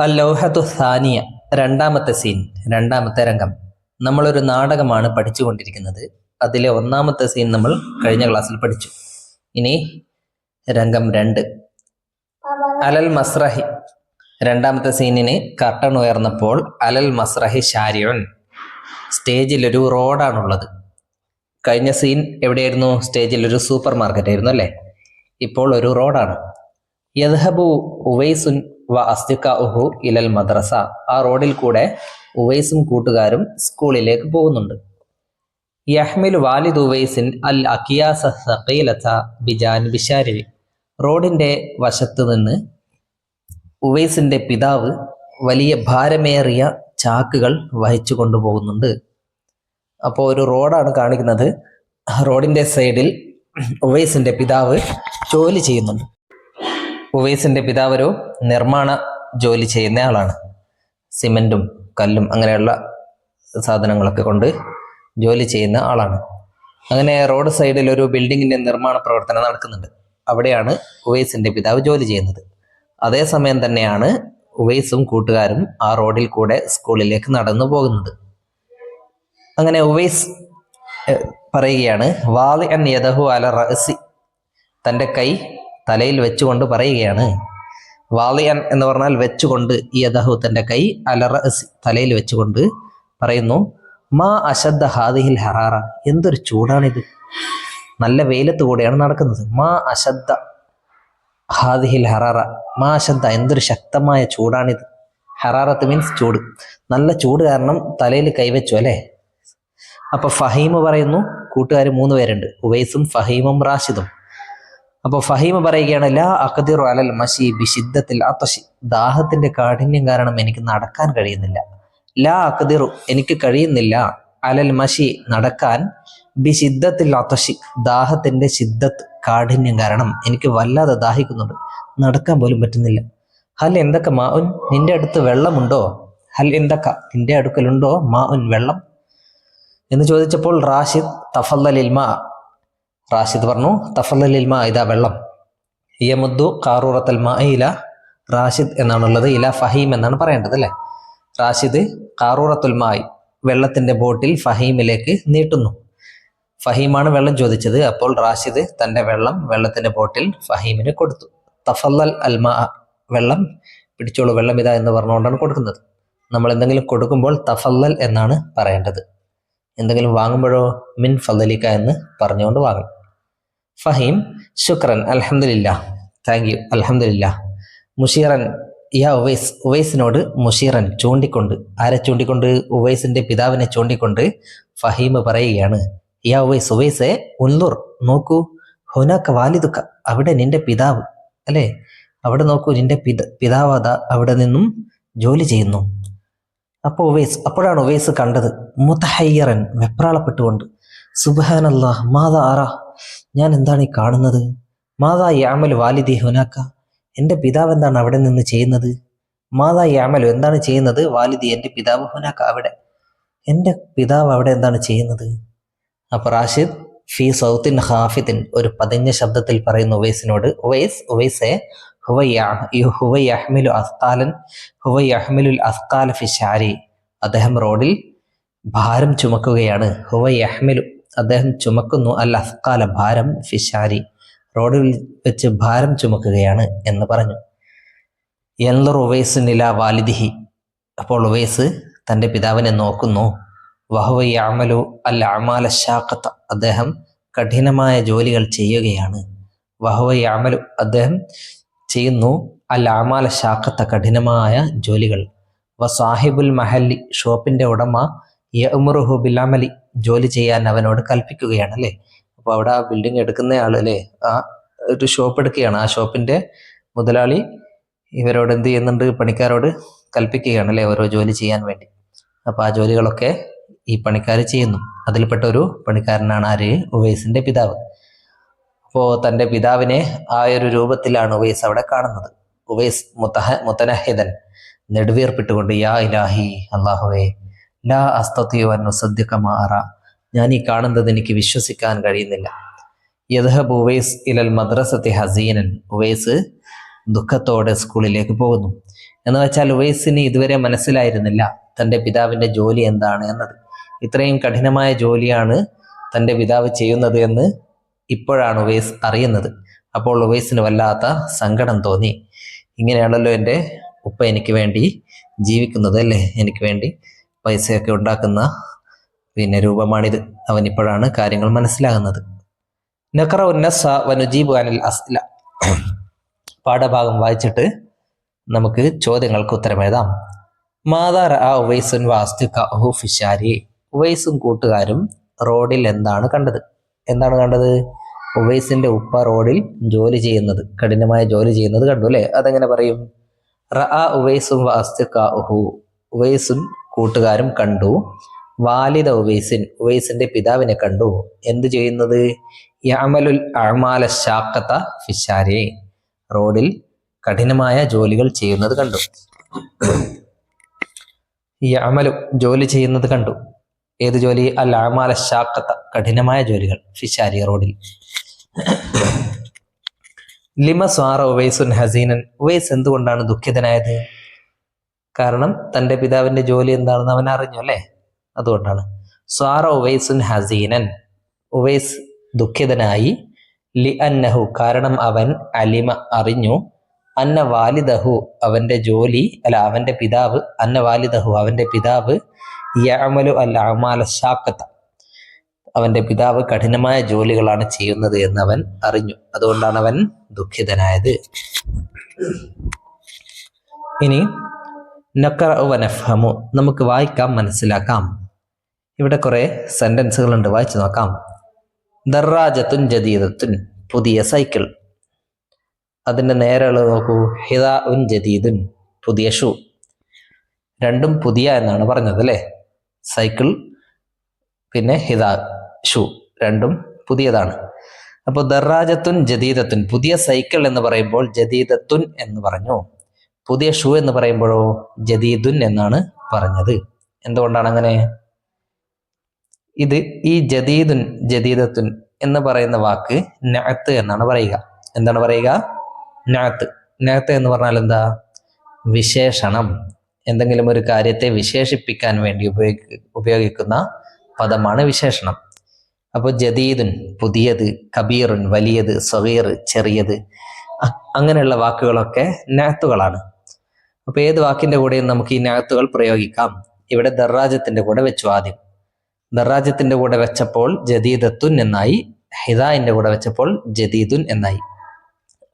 അൽ ലൗഹത്തു സാനിയ, രണ്ടാമത്തെ സീൻ, രണ്ടാമത്തെ രംഗം. നമ്മളൊരു നാടകമാണ് പഠിച്ചുകൊണ്ടിരിക്കുന്നത്. അതിലെ ഒന്നാമത്തെ സീൻ നമ്മൾ കഴിഞ്ഞ ക്ലാസ്സിൽ പഠിച്ചു. ഇനി രംഗം 2, അലൽ മസ്രഹി. രണ്ടാമത്തെ സീനിന് കർട്ടൺ ഉയർന്നപ്പോൾ അലൽ മസ്രഹി ഷാരിഉൻ, സ്റ്റേജിലൊരു റോഡാണുള്ളത്. കഴിഞ്ഞ സീൻ എവിടെയായിരുന്നു? സ്റ്റേജിലൊരു സൂപ്പർ മാർക്കറ്റ് ആയിരുന്നു അല്ലേ? ഇപ്പോൾ ഒരു റോഡാണ്. യദ്ഹബു ഉവൈസുൻ വ അസ്തിഖാഉഹു ഇലൽ മദ്രസ. ആ റോഡിൽ കൂടെ ഉവൈസും കൂട്ടുകാരും സ്കൂളിലേക്ക് പോകുന്നുണ്ട്. യഹ്മിലു വാലിദ് ഉവൈസിൻ അൽ അക്കിയാസ സഖീലത ബിജാനിബി ശാരി. റോഡിന്റെ വശത്ത് നിന്ന് ഉവൈസിന്റെ പിതാവ് വലിയ ഭാരമേറിയ ചാക്കുകൾ വഹിച്ചു കൊണ്ടുപോകുന്നുണ്ട്. അപ്പോൾ ഒരു റോഡാണ് കാണിക്കുന്നത്. റോഡിന്റെ സൈഡിൽ ഉവൈസിന്റെ പിതാവ് ജോലി ചെയ്യുന്നുണ്ട്. ഉവൈസിന്റെ പിതാവ് ഒരു നിർമ്മാണ ജോലി ചെയ്യുന്ന ആളാണ്. സിമെന്റും കല്ലും അങ്ങനെയുള്ള സാധനങ്ങളൊക്കെ കൊണ്ട് ജോലി ചെയ്യുന്ന ആളാണ്. അങ്ങനെ റോഡ് സൈഡിൽ ഒരു ബിൽഡിങ്ങിന്റെ നിർമ്മാണ പ്രവർത്തനം നടക്കുന്നുണ്ട്. അവിടെയാണ് ഉവൈസിന്റെ പിതാവ് ജോലി ചെയ്യുന്നത്. അതേസമയം തന്നെയാണ് ഉവൈസും കൂട്ടുകാരും ആ റോഡിൽ കൂടെ സ്കൂളിലേക്ക് നടന്നു പോകുന്നത്. അങ്ങനെ ഉവൈസ് പറയുകയാണ്, വാലി അൻ യദഹു അല റഅസി, തൻ്റെ കൈ തലയിൽ വെച്ചുകൊണ്ട് പറയുകയാണ്. വാലിയൻ എന്ന് പറഞ്ഞാൽ വെച്ചുകൊണ്ട്, യദഹു തൻ്റെ കൈ, അല റഅസി തലയിൽ വെച്ചുകൊണ്ട് പറയുന്നു, മാ അശദ്ദ ഹാദിഹിൽ ഹറാറ, എന്തൊരു ചൂടാണിത്. നല്ല വെയിലത്ത് കൂടെയാണ് നടക്കുന്നത്. മാ അശദ്ദ ഹാദിഹിൽ ഹറാറ, മാ അശദ്ദ, എന്തൊരു ശക്തമായ ചൂടാണിത്. ഹറാറത്ത് മീൻസ് ചൂട്. നല്ല ചൂട് കാരണം തലയിൽ കൈവച്ചു അല്ലേ? അപ്പൊ ഫഹീം പറയുന്നു, കൂട്ടുകാർ 3 പേരുണ്ട്, ഉവൈസും ഫഹീമും റാഷിദും. അപ്പോൾ ഫഹീം പറയുകയാണ്, ലാ അഖ്ദിറു അലൽ മശി ബിശിദ്ദത്തിൽ അതശി, ദാഹത്തിന്റെ കാഠിന്യം കാരണം എനിക്ക് നടക്കാൻ കഴിയുന്നില്ല. ലാ അഖ്ദിറു, എനിക്ക് കഴിയുന്നില്ല, അലൽ മശി നടക്കാൻ, ബിശിദ്ദത്തിൽ അതശി, ദാഹത്തിന്റെ ശിദ്ദത്ത് കാഠിന്യം കാരണം എനിക്ക് വല്ലാതെ ദാഹിക്കുന്നുണ്ട്, നടക്കാൻ പോലും പറ്റുന്നില്ല. ഹൽ എന്തൊക്കെ മാ ഉൻ, നിന്റെ അടുത്ത് വെള്ളമുണ്ടോ? ഹൽ എന്തൊക്കെ, നിന്റെ അടുക്കലുണ്ടോ മാ ഉൻ, വെള്ളം എന്ന് ചോദിച്ചപ്പോൾ റാഷിദ് തഫല്ലലിൽ മാ, റാഷിദ് പറഞ്ഞു തഫല്ലലിൽ മാ, ഇതാ വെള്ളം. യമുദ്ദു ഖാറൂറത്തൽ മാ ഇല, റാഷിദ് എന്നാണുള്ളത്, ഇല ഫഹീം എന്നാണ് പറയേണ്ടത് അല്ലേ? റാഷിദ് ഖാറൂറത്തുൽ മായി, വെള്ളത്തിന്റെ ബോട്ടിൽ ഫഹീമിലേക്ക് നീട്ടുന്നു. ഫഹീമാണ് വെള്ളം ചോദിച്ചത്. അപ്പോൾ റാഷിദ് തന്റെ വെള്ളത്തിന്റെ ബോട്ടിൽ ഫഹീമിന് കൊടുത്തു. തഫല്ലൽ അൽ മാ, വെള്ളം പിടിച്ചോളൂ, വെള്ളം ഇതാ എന്ന് പറഞ്ഞുകൊണ്ടാണ് കൊടുക്കുന്നത്. നമ്മൾ എന്തെങ്കിലും കൊടുക്കുമ്പോൾ തഫല്ലൽ എന്നാണ് പറയേണ്ടത്. എന്തെങ്കിലും വാങ്ങുമ്പോഴോ മിൻ ഫദലിക എന്ന് പറഞ്ഞുകൊണ്ട് വാങ്ങും. ഫഹീം ശുക്രൻ, അൽഹംദുലില്ലാ, താങ്ക് യു, അൽഹംദുലില്ലാ. മുഷീറൻ യാ ഉവൈസ്, ഉവൈസിനോട് മുഷീറൻ, ചൂണ്ടിക്കൊണ്ട്. ആരെ ചൂണ്ടിക്കൊണ്ട്? ഉവൈസിന്റെ പിതാവിനെ ചൂണ്ടിക്കൊണ്ട് ഫഹീം പറയുകയാണ്, യാ ഉവൈസ്, ഉവൈസെ, ഉൻലുർ, നോക്കൂ, ഹുനാക വാലിദുക, അവിടെ നിന്റെ പിതാവ് അല്ലേ? അവിടെ നോക്കൂ, നിന്റെ പിതാവ് അതാ അവിടെ നിന്നും ജോലി ചെയ്യുന്നു. അപ്പോഴാണ് ഉവൈസ് കണ്ടത്, മുതഹയ്യറൻ, വെപ്രാളപ്പെട്ടുകൊണ്ട്, സുബ്ഹാനല്ലാഹ് മാദാ അറാ, ഞാൻ എന്താണ് ഈ കാണുന്നത്? മാദാ യഅമലു വാലിദി ഹുനാക, എൻ്റെ പിതാവ് എന്താണ് അവിടെ നിന്ന് ചെയ്യുന്നത്? മാദാ യഅമലു, എന്താണ് ചെയ്യുന്നത്? വാലിദി, എൻ്റെ പിതാവ്, ഹുനാക, അവിടെ, എൻ്റെ പിതാവ് അവിടെ എന്താണ് ചെയ്യുന്നത്? അപ്പൊ റാഷിദ് ഫീ സൗത്തിൻ ഖാഫിദിൻ, ഒരു പതിഞ്ഞ ശബ്ദത്തിൽ പറയുന്നു ഉവൈസിനോട്, ഉവൈസെ, ഹുവ യഹ്മിലു അസ്കാലൻ, ഹുവ യഹ്മിലുൽ അസ്കാല ഫി ശാരി, അദ്ദേഹം റോഡിൽ ഭാരം ചുമക്കുകയാണ്. ഹുവ യഹ്മിലു, അദ്ദേഹം ചുമക്കുന്നു, അൽ അസ്കാല, ഭാരം, ഫി ശാരി, റോഡിൽ വെച്ച് ഭാരം ചുമക്കുകയാണ് എന്ന് പറഞ്ഞു. യൻളുർ ഉവൈസുൻ ഇലാ വാലിദിഹി, അപ്പോൾ ഉവൈസ് തൻ്റെ പിതാവിനെ നോക്കുന്നു. വഹുവ യഅമലു അൽ അഅമാല ശാഖത, അദ്ദേഹം കഠിനമായ ജോലികൾ ചെയ്യുകയാണ്. വഹുവ യഅമലു, അദ്ദേഹം ചെയ്യുന്നു, അൽ അഅമാല ശാഖത, കഠിനമായ ജോലികൾ. വസാഹിബുൽ മഹല്ലി, ഷോപ്പിന്റെ ഉടമ, യഅ്മുറുഹു ബിൽ അമലി, ജോലി ചെയ്യാൻ അവനോട് കൽപ്പിക്കുകയാണ് അല്ലേ? അപ്പോൾ അവിടെ ആ ബിൽഡിംഗ് എടുക്കുന്ന ആൾ അല്ലേ, ആ ഒരു ഷോപ്പ് എടുക്കുകയാണ്. ആ ഷോപ്പിന്റെ മുതലാളി ഇവരോട് എന്ത് ചെയ്യുന്നുണ്ട്? പണിക്കാരോട് കൽപ്പിക്കുകയാണ് അല്ലേ, ഓരോ ജോലി ചെയ്യാൻ വേണ്ടി. അപ്പൊ ആ ജോലികളൊക്കെ ഈ പണിക്കാർ ചെയ്യുന്നു. അതിൽപ്പെട്ട ഒരു പണിക്കാരനാണ് ആര്? ഉവൈസിന്റെ പിതാവ്. അപ്പോൾ തൻ്റെ പിതാവിനെ ആ ഒരു രൂപത്തിലാണ് ഉവൈസ് അവിടെ കാണുന്നത്. ഉവൈസ് മുതനഹിദൻ, നെടുവീർപ്പിട്ടുകൊണ്ട്, യാ ഇലാഹി, അല്ലാഹുവേ, ലാ അസ്തതിഉ അൻ ഉസദ്ദിഖ മാ അറ, ഞാൻ ഈ കാണുന്നത് എനിക്ക് വിശ്വസിക്കാൻ കഴിയുന്നില്ല. യദ്ഹബു ഉവൈസ് ഇലൽ മദ്രസത്തി ഹസീനൻ, ഉവൈസ് ദുഃഖത്തോടെ സ്കൂളിലേക്ക് പോകുന്നു. എന്ന് വെച്ചാൽ ഉവൈസിന് ഇതുവരെ മനസ്സിലായിരുന്നില്ല തൻ്റെ പിതാവിൻ്റെ ജോലി എന്താണ് എന്നത്. ഇത്രയും കഠിനമായ ജോലിയാണ് തൻ്റെ പിതാവ് ചെയ്യുന്നത് എന്ന് ഇപ്പോഴാണ് ഉവൈസ് അറിയുന്നത്. അപ്പോൾ ഉവൈസിന് വല്ലാത്ത സങ്കടം തോന്നി. ഇങ്ങനെയാണല്ലോ എൻ്റെ ഉപ്പ എനിക്ക് വേണ്ടി ജീവിക്കുന്നത് അല്ലേ, എനിക്ക് വേണ്ടി പൈസയൊക്കെ ഉണ്ടാക്കുന്ന രൂപമാണിത്. അവൻ ഇപ്പോഴാണ് കാര്യങ്ങൾ മനസ്സിലാകുന്നത്. നഖറ ഉന്നസ വനുജീബ് അനിൽ അസ്ല. പാഠഭാഗം വായിച്ചിട്ട് നമുക്ക് ചോദ്യങ്ങൾക്ക് ഉത്തരമെഴുതാം. മാതാ റഅ ഉവൈസുൻ വഅസ്തിഖാഉഹു ഫിശാരി. ഉവൈസും കൂട്ടുകാരും റോഡിൽ എന്താണ് കണ്ടത്? എന്താണ് കണ്ടത്? ഉവൈസിന്റെ ഉപ്പ റോഡിൽ ജോലി ചെയ്യുന്നത്, കഠിനമായ ജോലി ചെയ്യുന്നത് കണ്ടു അല്ലേ? അതെങ്ങനെ പറയും? റഅ ഉവൈസും വഅസ്തിഖാഉഹു. ഉവൈസും കൂട്ടുകാരും കണ്ടു. വാലിദ ഉവൈസിൻ. ഉവൈസിന്റെ പിതാവിനെ കണ്ടു. എന്ത് ചെയ്യുന്നത്? യഅമലുൽ അഅമാല ശാഖത ഫിശാരി. റോഡിൽ കഠിനമായ ജോലികൾ ചെയ്യുന്നത് കണ്ടു. യഅമലു ജോലി ചെയ്യുന്നത് കണ്ടു. ഏത് ജോലി? അൽ അഅമാല ശാഖത കഠിനമായ ജോലികൾ. ഫിശാരി റോഡിൽ. ലിമ സ്വാറ ഉവൈസുൻ ഹസീനൻ. ഉവൈസ് എന്തുകൊണ്ടാണ് ദുഃഖിതനായത്? കാരണം തൻ്റെ പിതാവിന്റെ ജോലി എന്താണെന്ന് അവൻ അറിഞ്ഞു അല്ലേ, അതുകൊണ്ടാണ്. സ്വാറ ഉവൈസുൻ ഹസീനൻ. ഉവൈസ് ദുഃഖിതനായി. ലി അന്നഹു കാരണം അവൻ അലിമ അറിഞ്ഞു. അന്ന വാലിദഹു അവന്റെ ജോലി അവന്റെ പിതാവ്. അന്ന വാലിദഹു അവന്റെ പിതാവ് യഅമലു അൽ അഅമാല ശാഖത അവന്റെ പിതാവ് കഠിനമായ ജോലികളാണ് ചെയ്യുന്നത് എന്ന് അവൻ അറിഞ്ഞു. അതുകൊണ്ടാണ് അവൻ ദുഃഖിതനായത്. ഇനി നഖറഉ വനഫ്ഹമു. നമുക്ക് വായിക്കാം, മനസ്സിലാക്കാം. ഇവിടെ കുറെ സെന്റൻസുകളുണ്ട്, വായിച്ചു നോക്കാം. ദറാജത്തുൻ ജദീദത്തുൻ. പുതിയ സൈക്കിൾ. അതിന്റെ നേരെയുള്ളത് നോക്കൂ. ഹിദാഉൻ ജദീദുൻ. പുതിയ ഷൂ. രണ്ടും പുതിയ എന്നാണ് പറഞ്ഞത് അല്ലേ? സൈക്കിൾ പിന്നെ ഹിദാ ഷൂ രണ്ടും പുതിയതാണ്. അപ്പോൾ ദറാജത്തുൻ ജദീദത്തുൻ. പുതിയ സൈക്കിൾ എന്ന് പറയുമ്പോൾ ജദീദത്തുൻ എന്ന് പറഞ്ഞു. പുതിയ ഷൂ എന്ന് പറയുമ്പോഴോ ജദീദുൻ എന്നാണ് പറഞ്ഞത്. എന്തുകൊണ്ടാണ് അങ്ങനെ? ഈ ജദീദുൻ ജദീദത്തുൻ എന്ന് പറയുന്ന വാക്ക് നഅത്ത് എന്നാണ് പറയുക. എന്താണ് പറയുക? നഅത്ത്. നഅത്ത് എന്ന് പറഞ്ഞാൽ എന്താ? വിശേഷണം. എന്തെങ്കിലും ഒരു കാര്യത്തെ വിശേഷിപ്പിക്കാൻ വേണ്ടി ഉപയോഗിക്കുന്ന പദമാണ് വിശേഷണം. അപ്പോൾ ജദീദുൻ പുതിയത്, കബീറുൻ വലിയത്, സഗീർ ചെറിയത്, അങ്ങനെയുള്ള വാക്കുകളൊക്കെ നഅത്തുകളാണ്. അപ്പൊ ഏത് വാക്കിന്റെ കൂടെയും നമുക്ക് ഈ നഅത്തുകൾ പ്രയോഗിക്കാം. ഇവിടെ ദറാജത്തിന്റെ കൂടെ വെച്ചു. ആദ്യം ദറാജത്തിന്റെ കൂടെ വെച്ചപ്പോൾ ജദീദത്തുൻ എന്നായി. ഹിദാഇന്റെ കൂടെ വെച്ചപ്പോൾ ജദീദുൻ എന്നായി.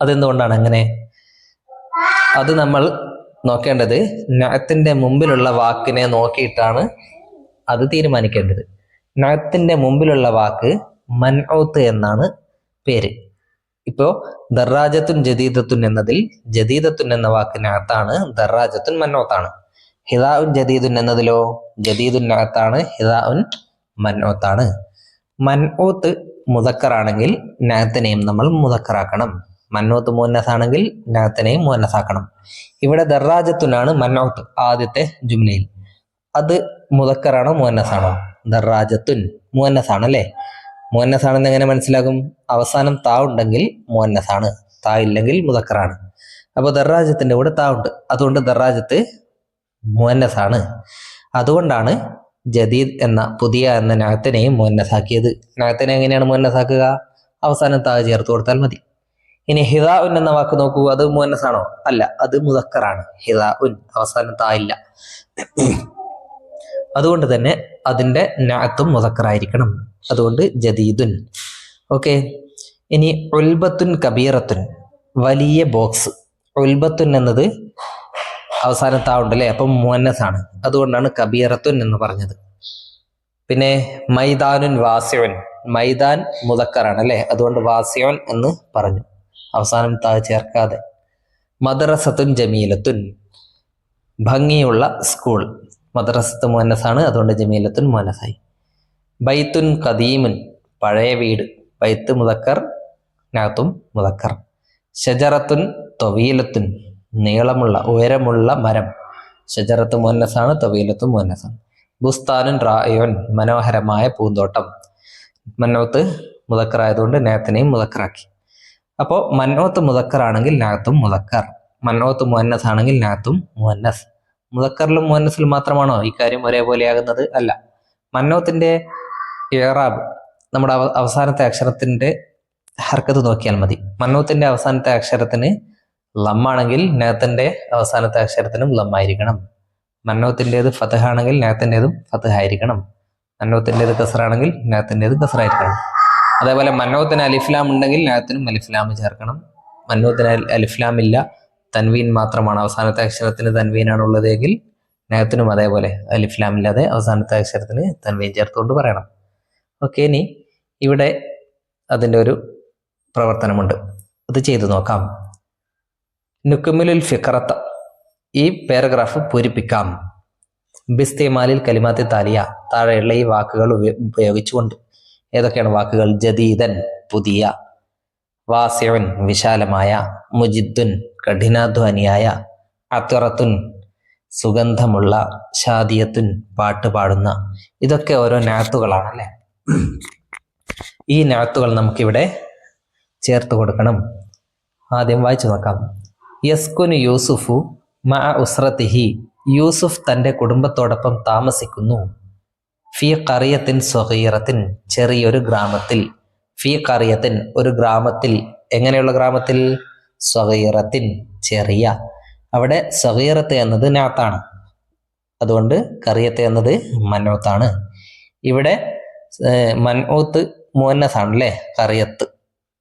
അതെന്തുകൊണ്ടാണ് അങ്ങനെ? അത് നമ്മൾ നോക്കേണ്ടത് നഅത്തിന്റെ മുമ്പിലുള്ള വാക്കിനെ നോക്കിയിട്ടാണ് അത് തീരുമാനിക്കേണ്ടത്. നഅത്തിന്റെ മുമ്പിലുള്ള വാക്ക് മൻഊത്ത് എന്നാണ് പേര്. ഇപ്പോ ദറാജത്തുൻ ജദീദത്തുൻ എന്നതിൽ ജദീദത്തുൻ എന്ന വാക്ക് നഅത്താണ്, ദറാജത്തുൻ മൻഊത്താണ്. ഹിദാഉൻ ജദീദുൻ എന്നതിലോ ജദീദുൻ നഅത്താണ്, ഹിദാഉൻ മൻഊത്താണ്. മൻഊത്ത് മുദക്കറാണെങ്കിൽ നഅത്തിനെയും നമ്മൾ മുദക്കറാക്കണം. മൻഊത്ത് മുഅന്നസാണെങ്കിൽ നഅത്തിനെയും മുഅന്നസാക്കണം. ഇവിടെ ദറാജത്തുനാണ് മൻഊത്ത് ആദ്യത്തെ ജുംലയിൽ. അത് മുദക്കറാണോ മുഅന്നസാണോ? ദറാജത്തുൻ മുഅന്നസാണ് അല്ലേ? മുഅന്നസാണെന്ന് എങ്ങനെ മനസ്സിലാകും? അവസാനം താ ഉണ്ടെങ്കിൽ മുഅന്നസാണ്, താ ഇല്ലെങ്കിൽ മുദക്കറാണ്. അപ്പോൾ ദറാജത്തിന്റെ കൂടെ താ ഉണ്ട്, അതുകൊണ്ട് ദറാജത്ത് മുഅന്നസാണ്. അതുകൊണ്ടാണ് ജദീദ് എന്ന പുതിയ എന്ന നഅത്തിനെയും മുഅന്നസാക്കിയത്. നഅത്തിനെ എങ്ങനെയാണ് മുഅന്നസാക്കുക? അവസാനം താ ചേർത്ത് കൊടുത്താൽ മതി. ഇനി ഹിദാഉൻ എന്ന വാക്ക് നോക്കൂ. അത് മുഅന്നസാണോ? അല്ല, അത് മുദക്കറാണ്. ഹിദാഉൻ അവസാനം താ ഇല്ല. അതുകൊണ്ട് തന്നെ അതിന്റെ നഅത്തും മുദക്കറായിരിക്കണം. അതുകൊണ്ട് ജദീദുൻ. ഓക്കെ. ഇനി ഉൽബത്തുൻ കബീറത്തുൻ. വലിയ ബോക്സ്. ഉൽബത്തുൻ എന്നത് അവസാനം താ ഉണ്ടല്ലേ, അപ്പം മുഅന്നസാണ്. അതുകൊണ്ടാണ് കബീറത്തുൻ എന്ന് പറഞ്ഞത്. പിന്നെ മൈദാനുൻ വാസിഉൻ. മൈദാൻ മുദക്കറാണ് അല്ലേ, അതുകൊണ്ട് വാസിഉൻ എന്ന് പറഞ്ഞു, അവസാനം താ ചേർക്കാതെ. മദ്റസത്തുൻ ജമീലത്തുൻ. ഭംഗിയുള്ള സ്കൂൾ. മദ്റസത്ത് മുഅന്നസാണ്, അതുകൊണ്ട് ജമീലത്തുൻ മുഅന്നസായി. ബൈത്തുൻ ഖദീമുൻ. പഴയ വീട്. ബൈത്ത് മുദക്കർ, നഅത്തും മുദക്കർ. ഷജറത്തുൻ ത്വവീലത്തുൻ. നീളമുള്ള ഉയരമുള്ള മരം. ഷജറത്ത് മുഅന്നസാണ്, ത്വവീലത്തും മുഅന്നസാണ്. ബുസ്താനുൻ റായിഉൻ. മനോഹരമായ പൂന്തോട്ടം. മൻഊത്ത് മുദക്കറായതുകൊണ്ട് നഅത്തിനെയും മുദക്കറാക്കി. അപ്പോൾ മൻഊത്ത് മുദക്കറാണെങ്കിൽ നഅത്തും മുദക്കർ. മന്നോത്ത് മുഅന്നസ് ആണെങ്കിൽ നാത്തും മുഅന്നസ്. മുദക്കറിലും മുഅന്നസിലും മാത്രമാണോ ഇക്കാര്യം ഒരേപോലെയാകുന്നത്? അല്ല. മന്നോത്തിന്റെ ഇഅ്റാബ് നമ്മുടെ അവസാനത്തെ അക്ഷരത്തിന്റെ ഹർക്കത്ത് നോക്കിയാൽ മതി. മന്നോത്തിന്റെ അവസാനത്തെ അക്ഷരത്തിന് ലമ്മാണെങ്കിൽ നാത്തിന്റെ അവസാനത്തെ അക്ഷരത്തിനും ലമ്മായിരിക്കണം. മന്നോത്തിൻ്റെത് ഫതഹ് ആണെങ്കിൽ നാത്തിൻ്റെതും ഫതഹ് ആയിരിക്കണം. മന്നോത്തിൻ്റെത് കസറാണെങ്കിൽ നാത്തിൻ്റെതും കസറായിരിക്കണം. അതേപോലെ മന്നോത്തിന് അലിഫ്ലാം ഉണ്ടെങ്കിൽ നാത്തിനും അലിഫ്ലാം ചേർക്കണം. മന്നോത്തിന് അലിഫ്ലാം ഇല്ല, തൻവീൻ മാത്രമാണ്, അവസാനത്തെ അക്ഷരത്തിന് തൻവീനാണ് ഉള്ളതെങ്കിൽ നാത്തിനും അതേപോലെ അലിഫ്ലാം ഇല്ലാതെ അവസാനത്തെ അക്ഷരത്തിന് തൻവീൻ ചേർത്തുകൊണ്ട് പറയണം. ഓക്കെ, ഇനി ഇവിടെ അതിൻ്റെ ഒരു പ്രവർത്തനമുണ്ട്, അത് ചെയ്തു നോക്കാം. നുക്മിലുൽ ഫിഖറത്ത, ഈ പാരഗ്രാഫ് പൂരിപ്പിക്കാം. ബിസ്തിമാലിൽ കലിമാത്തി താലിയ, താഴെയുള്ള ഈ വാക്കുകൾ ഉപയോഗിച്ചുകൊണ്ട്. ഏതൊക്കെയാണ് വാക്കുകൾ? ജദീദൻ പുതിയ, വാസിഉൻ വിശാലമായ, മുജിദ്ദുൻ കഠിനാധ്വാനിയായ, അത്റത്തുൻ സുഗന്ധമുള്ള, ഷാദിയത്തുൻ പാട്ട് പാടുന്ന. ഇതൊക്കെ ഓരോ നാത്തുകളാണല്ലേ. ഈ നാത്തുകൾ നമുക്കിവിടെ ചേർത്ത് കൊടുക്കണം. ആദ്യം വായിച്ചു നോക്കാം. യസ്കുനു യൂസുഫു മഅ ഉസ്രതിഹി, യൂസുഫ് തൻ്റെ കുടുംബത്തോടൊപ്പം താമസിക്കുന്നു. ഫി ഖറിയത്തിൻ സ്വഗീറത്തിൻ, ചെറിയൊരു ഗ്രാമത്തിൽ. ഫി ഖറിയത്തിൻ ഒരു ഗ്രാമത്തിൽ. എങ്ങനെയുള്ള ഗ്രാമത്തിൽ? സ്വഗീറത്തിൻ ചെറിയ. അവിടെ സ്വഗീറത്ത് എന്നത് നാത്താണ്, അതുകൊണ്ട് ഖറിയത്ത് എന്നത് മൻഊത്താണ്. ഇവിടെ മൻഊത്ത് മുഅന്നസ് ആണല്ലേ, ഖറിയത്ത്.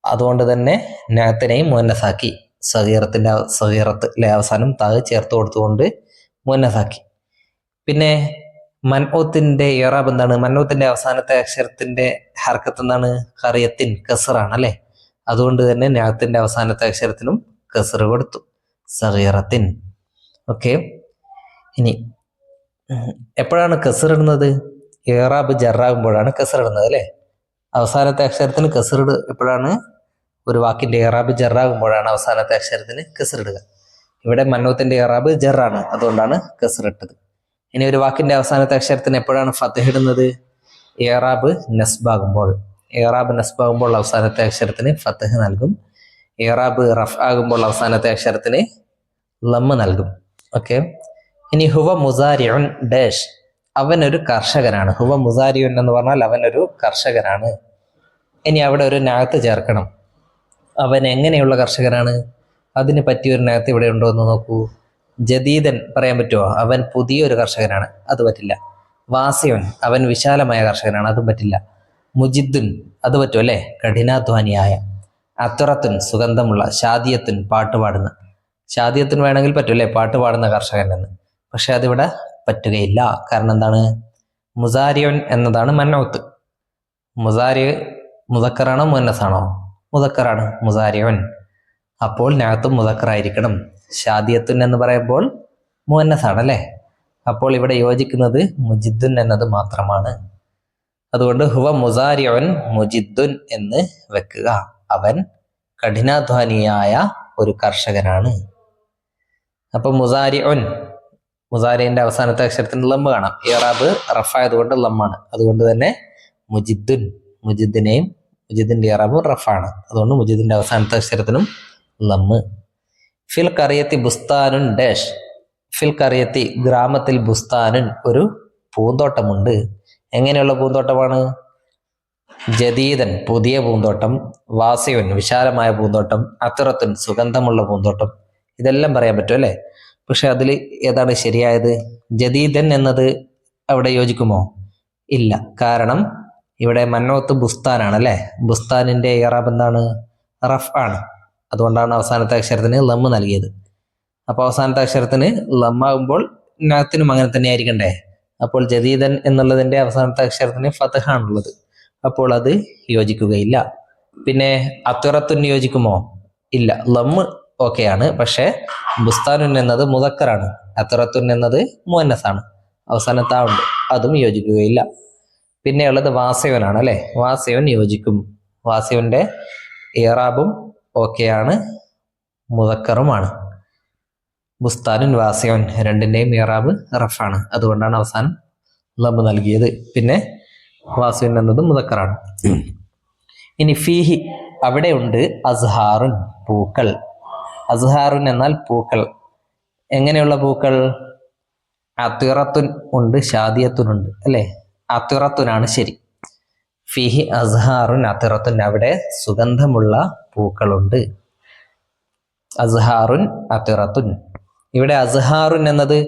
അതുകൊണ്ട് തന്നെ നാത്തിനെയും മുഅന്നസാക്കി. സഗീറത്തിന്റെ സഗീറത്തിലെ അവസാനം താഴ് ചേർത്ത് കൊടുത്തുകൊണ്ട് മുഅന്നസാക്കി. പിന്നെ മൻഊത്തിന്റെ ഇറാബ് എന്താണ്? മൻഊത്തിന്റെ അവസാനത്തെ അക്ഷരത്തിന്റെ ഹർക്കത്ത് എന്താണ്? ഖറിയത്തിൻ കസറാണ് അല്ലെ. അതുകൊണ്ട് തന്നെ നാത്തിന്റെ അവസാനത്തെ അക്ഷരത്തിനും കസറ് കൊടുത്തു, സഗീറത്തിൻ. ഓക്കെ, ഇനി എപ്പോഴാണ് കസറിടുന്നത്? ഇറാബ് ജറാകുമ്പോഴാണ് കസറിടുന്നത് അല്ലെ. അവസാനത്തെ അക്ഷരത്തിന് കസറിട് എപ്പോഴാണ്? ഒരു വാക്കിന്റെ ഇറാബ് ജറാകുമ്പോഴാണ് അവസാനത്തെ അക്ഷരത്തിന് കസറിടുക. ഇവിടെ മന്നൂത്തിന്റെ ഇറാബ് ജറാണ്, അതുകൊണ്ടാണ് കസറിട്ടത്. ഇനി ഒരു വാക്കിന്റെ അവസാനത്തെ അക്ഷരത്തിന് എപ്പോഴാണ് ഫതഹ് ഇടുന്നത്? ഇറാബ് നസ്ബാകുമ്പോൾ. ഇറാബ് നസ്ബാകുമ്പോൾ അവസാനത്തെ അക്ഷരത്തിന് ഫതഹ് നൽകും. ഇറാബ് റഫ് ആകുമ്പോൾ അവസാനത്തെ അക്ഷരത്തിന് ലമ്മ് നൽകും. ഓക്കെ, ഇനി ഹുവ മുസാരിഉൻ ഡാഷ്, അവൻ ഒരു കർഷകനാണ്. ഹുവ മുസാരിഉൻ എന്ന് പറഞ്ഞാൽ അവൻ ഒരു കർഷകനാണ്. ഇനി അവിടെ ഒരു നാത്ത് ചേർക്കണം. അവൻ എങ്ങനെയുള്ള കർഷകനാണ്? അതിന് പറ്റിയൊരു നാത്ത് ഇവിടെ ഉണ്ടോ എന്ന് നോക്കൂ. ജദീദൻ പറയാൻ പറ്റുമോ? അവൻ പുതിയൊരു കർഷകനാണ്, അത് പറ്റില്ല. വാസിയുൻ, അവൻ വിശാലമായ കർഷകനാണ്, അതും പറ്റില്ല. മുജിദ്ദുൻ, അത് പറ്റും അല്ലേ, കഠിനാധ്വാനിയായ. അത്തുറത്തുൻ, സുഗന്ധമുള്ള. ഷാദിയത്തുൻ, പാട്ട് പാടുന്ന. ഷാദിയത്തുൻ വേണമെങ്കിൽ പറ്റും അല്ലേ, പാട്ട് പാടുന്ന കർഷകൻ എന്ന്. പക്ഷെ അതിവിടെ പറ്റുകയില്ല. കാരണം എന്താണ്? മുസാരിയുൻ എന്നതാണ് മന്നൗത്ത്. മുസാരി മുദക്കറാണോ മുഅന്നസാണോ? മുദക്കറാണ്, മുസാരിയുൻ. അപ്പോൾ നാത്തും മുദക്കറായിരിക്കണം. ഷാദിയത്തുൻ എന്ന് പറയുമ്പോൾ മുഅന്നസാണ് അല്ലേ. അപ്പോൾ ഇവിടെ യോജിക്കുന്നത് മുജിദ്ദുൻ എന്നത് മാത്രമാണ്. അതുകൊണ്ട് ഹുവ മുസാരിഉൻ മുജിദ്ദുൻ എന്ന് വെക്കുക. അവൻ കഠിനാധ്വാനിയായ ഒരു കർഷകനാണ്. അപ്പൊ മുസാരിഉൻ, മുസാരിന്റെ അവസാനത്തെ അക്ഷരത്തിന് ലമ്മ് കാണാം. ഇറാബ് റഫായതുകൊണ്ട് ലമ്മാണ്. അതുകൊണ്ട് തന്നെ മുജിദ്ദുൻ, മുജിദ്ദിനെയും മുജിദിന്റെ ഇറാബും റഫാണ്. അതുകൊണ്ട് മുജിദിന്റെ അവസാനത്തെ അക്ഷരത്തിനും ലമ്മ്. ഫിൽ ഖറിയത്തി ബുസ്താനുൻ ഡാഷ്, ഫിൽ ഖറിയത്തി ഗ്രാമത്തിൽ, ബുസ്താനുൻ ഒരു പൂന്തോട്ടമുണ്ട്. എങ്ങനെയുള്ള പൂന്തോട്ടമാണ്? ജദീദൻ പുതിയ പൂന്തോട്ടം, വാസിയുൻ വിശാലമായ പൂന്തോട്ടം, അത്തുറത്തുൻ സുഗന്ധമുള്ള പൂന്തോട്ടം. ഇതെല്ലാം പറയാൻ പറ്റും അല്ലേ. പക്ഷെ അതിൽ ഏതാണ് ശരിയായത്? ജദീദൻ എന്നത് അവിടെ യോജിക്കുമോ? ഇല്ല. കാരണം ഇവിടെ മന്നോത്ത് ബുസ്താനാണ് അല്ലേ. ബുസ്താനിന്റെ ഇറാബ് എന്താണ്? റഫ് ആണ്. അതുകൊണ്ടാണ് അവസാനത്തെ അക്ഷരത്തിന് ലമ്മ് നൽകിയത്. അപ്പോൾ അവസാനത്തെ അക്ഷരത്തിന് ലമ്മാകുമ്പോൾ നാത്തിനും അങ്ങനെ തന്നെ ആയിരിക്കണ്ടേ. അപ്പോൾ ജദീദൻ എന്നുള്ളതിന്റെ അവസാനത്തെ അക്ഷരത്തിന് ഫതഹ് ആണുള്ളത്. അപ്പോൾ അത് യോജിക്കുകയില്ല. പിന്നെ അത്തുറത്തുൻ യോജിക്കുമോ? ഇല്ല. ലമ്മ് ഓക്കെയാണ്, പക്ഷെ ബുസ്താനുൻ എന്നത് മുദക്കറാണ്, അത്തുറത്തുൻ എന്നത് മുഅന്നസാണ്, അവസാനത്തെ ആ ഉണ്ട്, അതും യോജിക്കുകയില്ല. പിന്നെ ഉള്ളത് വാസിവനാണ് അല്ലെ. വാസിവൻ യോജിക്കും. വാസിവന്റെ ഇറാബും ഓക്കെയാണ്, മുദക്കറുമാണ്. ബുസ്താനുൻ വാസിവൻ രണ്ടിന്റെയും ഇറാബ് റഫാണ്, അതുകൊണ്ടാണ് അവസാനം ലമ്മ് നൽകിയത്. പിന്നെ വാസിവൻ എന്നത് മുദക്കറാണ്. ഇനി ഫീഹി അവിടെ ഉണ്ട് അസ്ഹാറുൻ പൂക്കൾ. അസ്ഹാറുൻ എന്നാൽ പൂക്കൾ. എങ്ങനെയുള്ള പൂക്കൾ? അതിറത്തുൻ ഉണ്ട്, ഷാദിയത്തുൻ ഉണ്ട് അല്ലേ? അതിറത്തുനാണ് ശരി. ഫിഹി അസ്ഹാറുൻ അതിറത്തുൻ, അവിടെ സുഗന്ധമുള്ള പൂക്കളുണ്ട്. അസ്ഹാറുൻ അതിറത്തുൻ. ഇവിടെ അസ്ഹാറുൻ എന്നത്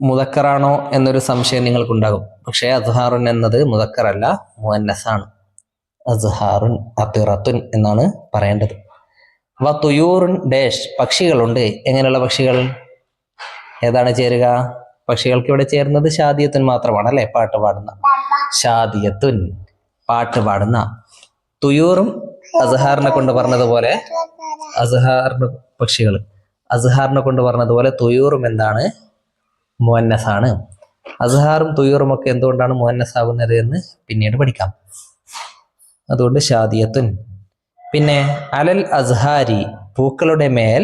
മുദക്കറാണോ എന്നൊരു സംശയം നിങ്ങൾക്കുണ്ടാകും. പക്ഷേ അസ്ഹാറുൻ എന്നത് മുദക്കറല്ല, മുഅന്നസാണ്. അസ്ഹാറുൻ അതിറത്തുൻ എന്നാണ് പറയേണ്ടത്. വ തുയൂറുൻ ഡാഷ്, പക്ഷികളുണ്ട്. എങ്ങനെയുള്ള പക്ഷികൾ? ഏതാണ് ചേരുക? പക്ഷികൾക്ക് ഇവിടെ ചേരുന്നത് ഷാദിയത്തുൻ മാത്രമാണ് അല്ലെ? പാട്ട് പാടുന്ന ഷാദിയത്തുൻ, പാട്ട് പാടുന്ന. തുയൂറും അസ്ഹാറിനെ കൊണ്ട് പറഞ്ഞതുപോലെ, അസ്ഹാറിന് പക്ഷികൾ അസ്ഹാറിനെ കൊണ്ട് പറഞ്ഞതുപോലെ തുയൂറും എന്താണ്? മുഅന്നസാണ്. അസ്ഹാറും തുയൂറും ഒക്കെ എന്തുകൊണ്ടാണ് മുഅന്നസാകുന്നത് എന്ന് പിന്നീട് പഠിക്കാം. അതുകൊണ്ട് ഷാദിയത്തുൻ. പിന്നെ അലൽ അസ്ഹാരി, പൂക്കളുടെ മേൽ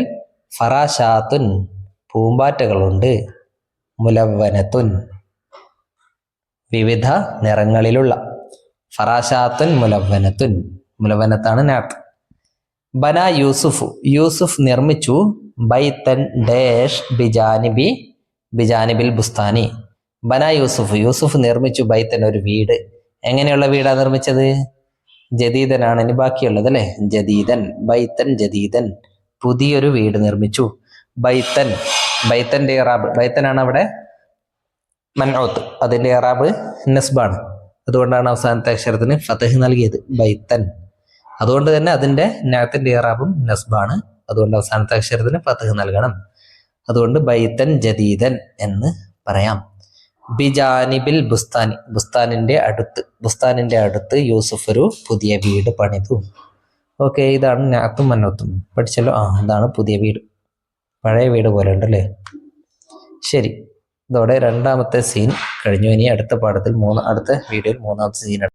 ഫറാശാത്തുൻ, പൂമ്പാറ്റകളുണ്ട്. മുലവ്വനത്തുൻ, വിവിധ നിറങ്ങളിലുള്ള. ഫറാശാത്തുൻ മുലവ്വനത്തുൻ, മുലവനത്താണ് നാത്ത്. ബന യൂസുഫ്, യൂസുഫ് നിർമ്മിച്ചു. ബൈത്തൻ ഡാഷ് ബിജാനിബിൽ ബുസ്താനി. ബന യൂസുഫ്, യൂസുഫ് നിർമ്മിച്ചു. ബൈത്തൻ ഒരു വീട്. എങ്ങനെയുള്ള വീടാണ് നിർമ്മിച്ചത്? ജദീദനാണ് ഇനി ബാക്കിയുള്ളത് അല്ലെ? ജദീദൻ, ബൈത്തൻ ജദീദൻ, പുതിയൊരു വീട് നിർമ്മിച്ചു. ബൈത്തൻ, ബൈത്തന്റെ ഇറാബ്, ബൈത്തനാണ് അവിടെ മൻഊത്ത്, അതിന്റെ ഇറാബ് നസ്ബാണ്. അതുകൊണ്ടാണ് അവസാനത്തെ അക്ഷരത്തിന് ഫതഹ് നൽകിയത്, ബൈത്തൻ. അതുകൊണ്ട് തന്നെ അതിന്റെ നാത്തിന്റെ ഇറാബും നസ്ബാണ്. അതുകൊണ്ട് അവസാനത്തെ അക്ഷരത്തിന് ഫതഹ് നൽകണം. അതുകൊണ്ട് ബൈത്തൻ ജദീദൻ എന്ന് പറയാം. ബിജാനിബിൽ ബുസ്താനി, ബുസ്താനിന്റെ അടുത്ത് യൂസുഫ് ഒരു പുതിയ വീട് പണിതു. ഓക്കെ, ഇതാണ് നാത്തും മന്നത്തും പഠിച്ചല്ലോ. ഇതാണ് പുതിയ വീട്, പഴയ വീട് പോലെ ഉണ്ടല്ലേ? ശരി, ഇതോടെ രണ്ടാമത്തെ സീൻ കഴിഞ്ഞു. ഇനി അടുത്ത പാഠത്തിൽ അടുത്ത വീഡിയോയിൽ മൂന്നാമത്തെ സീൻ